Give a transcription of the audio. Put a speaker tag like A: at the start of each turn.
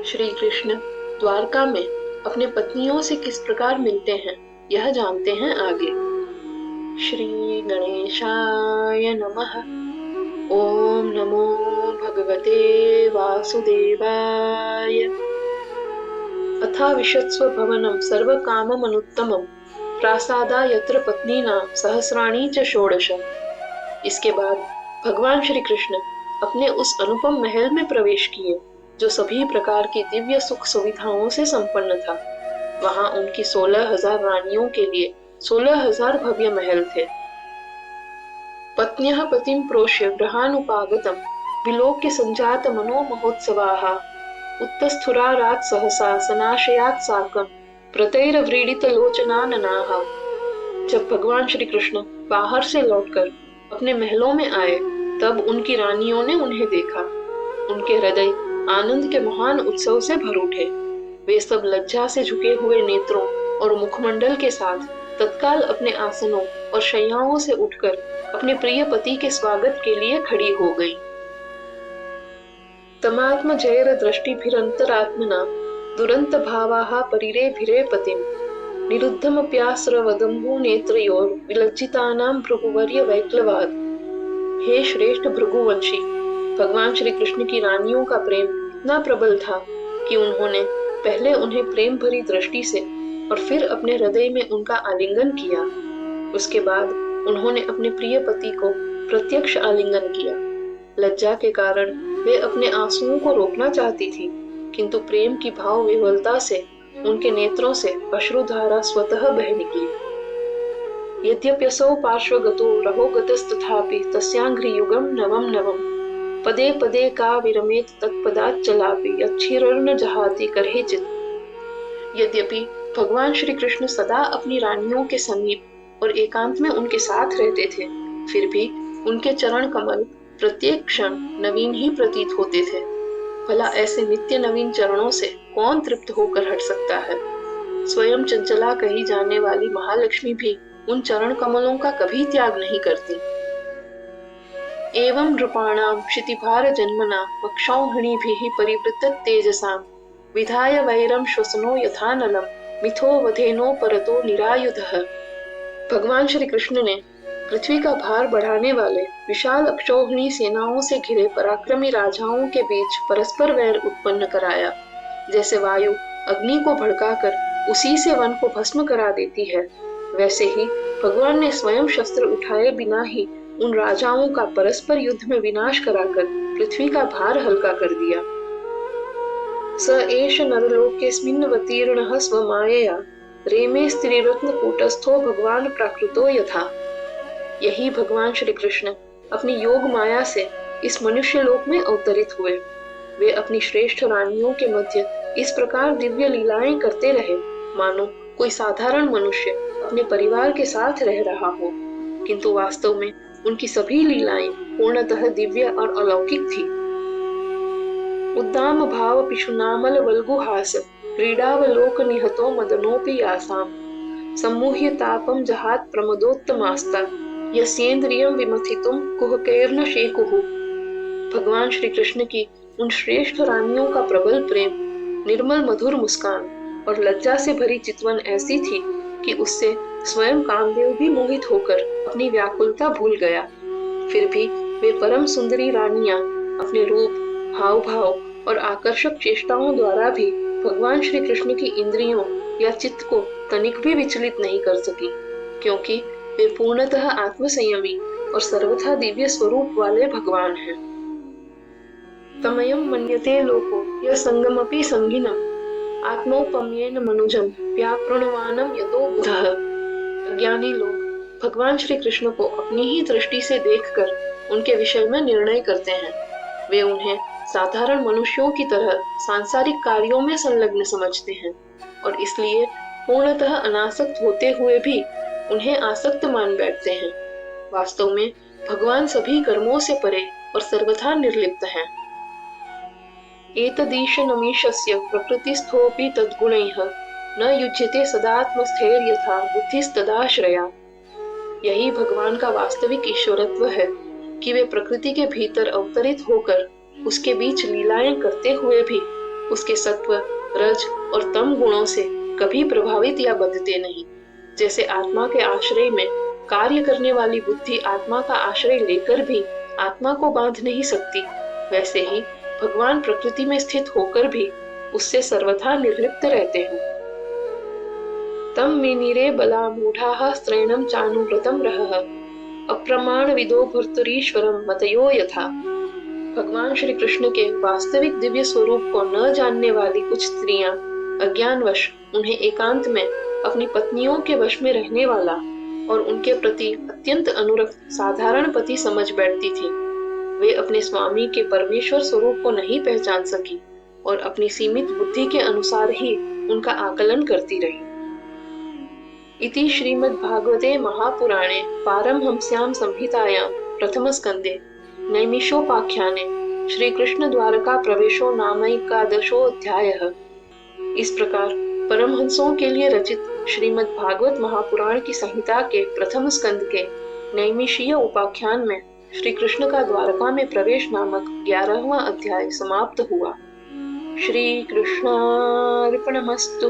A: श्री कृष्ण द्वारका में अपने पत्नियों से किस प्रकार मिलते हैं, यह जानते हैं आगे। श्री गणेशाय नमः। ओम नमो भगवते वासुदेवाय। अथा विशत्स्व भवनं सर्वकाममनुत्तमं प्रासादा यत्र पत्नीनां सहस्राणि च षोडश। इसके बाद भगवान श्री कृष्ण अपने उस अनुपम महल में प्रवेश किए जो सभी प्रकार की दिव्य सुख सुविधाओं से संपन्न था। वहां उनकी 16,000 रानियों के लिए 16,000 भव्य महल थे। पत्न्यः पतिं प्रोष्य गृहानुपागतं विलोक्य संजात मनो महोत्सवाः उत्तस्थुरारात् सहसा सनाशयात् साकं प्रतैर्व्रीडित लोचनाननाः। जब भगवान श्री कृष्ण बाहर से लौटकर अपने महलों में आए, तब उनकी रानियों ने उन्हें देखा। उनके हृदय आनंद के महान उत्सव से भर उठे। वे सब लज्जा से झुके हुए नेत्रों और मुखमंडल के साथ तत्काल अपने आसनों और शैयाओं से उठकर अपने प्रिय पति के स्वागत के लिए खड़ी हो गई। तमात्म जैर दृष्टिभिरंतरात्मना दुरंत भावाः परिरेभिरे पतिं निरुद्धमप्यास्रवदम्बु नेत्रयोर विलज्जितानां भृगुवर्य वैक्लवात्। हे श्रेष्ठ भृगुवंशी, भगवान श्री कृष्ण की रानियों का प्रेम इतना प्रबल था कि उन्होंने पहले उन्हें प्रेम भरी दृष्टि से और फिर अपने हृदय में उनका आलिंगन किया। उसके बाद उन्होंने अपने प्रिय पति को प्रत्यक्ष आलिंगन किया। लज्जा के कारण वे अपने आंसुओं को रोकना चाहती थी, किंतु प्रेम की भाव विह्वलता से उनके नेत्रों से अश्रुधारा स्वतः बह निकली। यद्यप्यसौ पार्श्वगतो रहोगतस्तथापि तस्याङ्घ्रियुगं नवं नवं पदे पदे का विरमेत तत्पदाच्चलापि यच्छिरर्न जहाति करहिचित्। यद्यपि भगवान श्री कृष्ण सदा अपनी रानियों के समीप और एकांत में उनके साथ रहते थे, फिर भी उनके चरण कमल प्रत्येक क्षण नवीन ही प्रतीत होते थे। भला ऐसे नित्य नवीन चरणों से कौन तृप्त होकर हट सकता है। स्वयं चंचला कही जाने वाली महालक्ष्मी भी उन चरण कमलों का कभी त्याग नहीं करती। एवं नृपाणां क्षितिभार जन्मना वक्षौहिणीभिः परिवृत्त तेजसां विधाय वैरं श्वसनो यथानलं मिथो वधेनो परतो निरायुधः। भगवान श्री कृष्ण ने पृथ्वी का भार बढ़ाने वाले विशाल अक्षौहिणी सेनाओं से घिरे पराक्रमी राजाओं के बीच परस्पर वैर उत्पन्न कराया। जैसे वायु अग्नि को भड़काकर उसी से वन को भस्म करा देती है, वैसे ही भगवान ने स्वयं शस्त्र उठाए बिना ही उन राजाओं का परस्पर युद्ध में विनाश कराकर पृथ्वी का भार हल्का कर दिया। स एष नरलोकेऽस्मिन्नवतीर्णः स्वमायया रेमे स्त्रीरत्न कूटस्थो भगवान प्राकृतो यथा। यही भगवान श्री कृष्ण अपनी योग माया से इस मनुष्य लोक में अवतरित हुए। वे अपनी श्रेष्ठ रानियों के मध्य इस प्रकार दिव्य लीलाएं करते रहे, मानो कोई साधारण मनुष्य अपने परिवार के साथ रह रहा हो, किंतु वास्तव में उनकी सभी लीलाएं पूर्णतः दिव्य और अलौकिक थी। उद्दाम भाव पिशुनामल वल्गुहास क्रीडावलोक निहतो मदनोपि यासाम सम्मुह्य तापम जहात प्रमदोत्तमास्ता यस्येन्द्रियं विमथितुम कुहकैर्न शेकुः। भगवान श्री कृष्ण की उन श्रेष्ठ रानियों का प्रबल प्रेम, निर्मल मधुर मुस्कान और लज्जा से भरी चितवन ऐसी थी कि उससे स्वयं कामदेव भी मोहित होकर अपनी व्याकुलता भूल गया। फिर भी वे परम सुंदरी रानियां अपने रूप, हाव भाव और आकर्षक चेष्टाओं द्वारा भी भगवान श्री कृष्ण की इंद्रियों या चित्त को तनिक भी विचलित नहीं कर सकी, क्योंकि वे पूर्णतः आत्मसंयमी और सर्वथा दिव्य स्वरूप वाले भगवान हैं। तमयं मन्यते लोको यः संगमपि संगिनम् आत्मौपम्येन मनुजं व्याप्रणवानं यतो बुधः। अज्ञानी लोग भगवान श्री कृष्ण को अपनी ही दृष्टि से देखकर उनके विषय में निर्णय करते हैं। वे उन्हें साधारण मनुष्यों की तरह सांसारिक कार्यों में संलग्न समझते हैं और इसलिए पूर्णतः अनासक्त होते हुए भी उन्हें आसक्त मान बैठते हैं। वास्तव में भगवान सभी कर्मों से परे और सर्वथा निर्लिप्त हैं। एतदीश नमीशस्य प्रकृतिस्थोऽपि तद्गुणैः न युज्यते सदात्मस्थैर्यथा बुद्धिस्तदाश्रया। यही भगवान का वास्तविक ईश्वरत्व है कि वे प्रकृति के भीतर अवतरित होकर उसके बीच लीलाएं करते हुए भी उसके सत्व, रज और तम गुणों से कभी प्रभावित या बंधते नहीं। जैसे आत्मा के आश्रय में कार्य करने वाली बुद्धि आत्मा का आश्रय लेकर भी आत्मा को बांध नहीं सकती, वैसे ही भगवान प्रकृति में स्थित होकर भी उससे सर्वथा निर्लिप्त रहते हैं। तम विनिरे बला मूढ़ाः स्त्रैणं चानुव्रतं रहः अप्रमाण विदो भर्तरीश्वरम मतयो यथा। भगवान श्री कृष्ण के वास्तविक दिव्य स्वरूप को न जानने वाली कुछ स्त्रियां अज्ञानवश उन्हें एकांत में अपनी पत्नियों के वश में रहने वाला और उनके प्रति अत्यंत अनुरक्त साधारण पति समझ बैठती थी। वे अपने स्वामी के परमेश्वर स्वरूप को नहीं पहचान सकी और अपनी सीमित बुद्धि के अनुसार ही उनका आकलन करती रही। इति श्रीमद्भागवते महापुराणे पारमहंस्यां संहितायां प्रथमस्कन्धे नैमिषोपाख्याने श्री कृष्ण द्वारका प्रवेशो नामैकादशोऽध्यायः। इस प्रकार परमहंसों के लिए रचित श्रीमद् भागवत महापुराण की संहिता के प्रथम स्कंद के नैमिषीय उपाख्यान में श्री कृष्ण का द्वारका में प्रवेश नामक 11वां अध्याय समाप्त हुआ। श्री कृष्णार्पणमस्तु।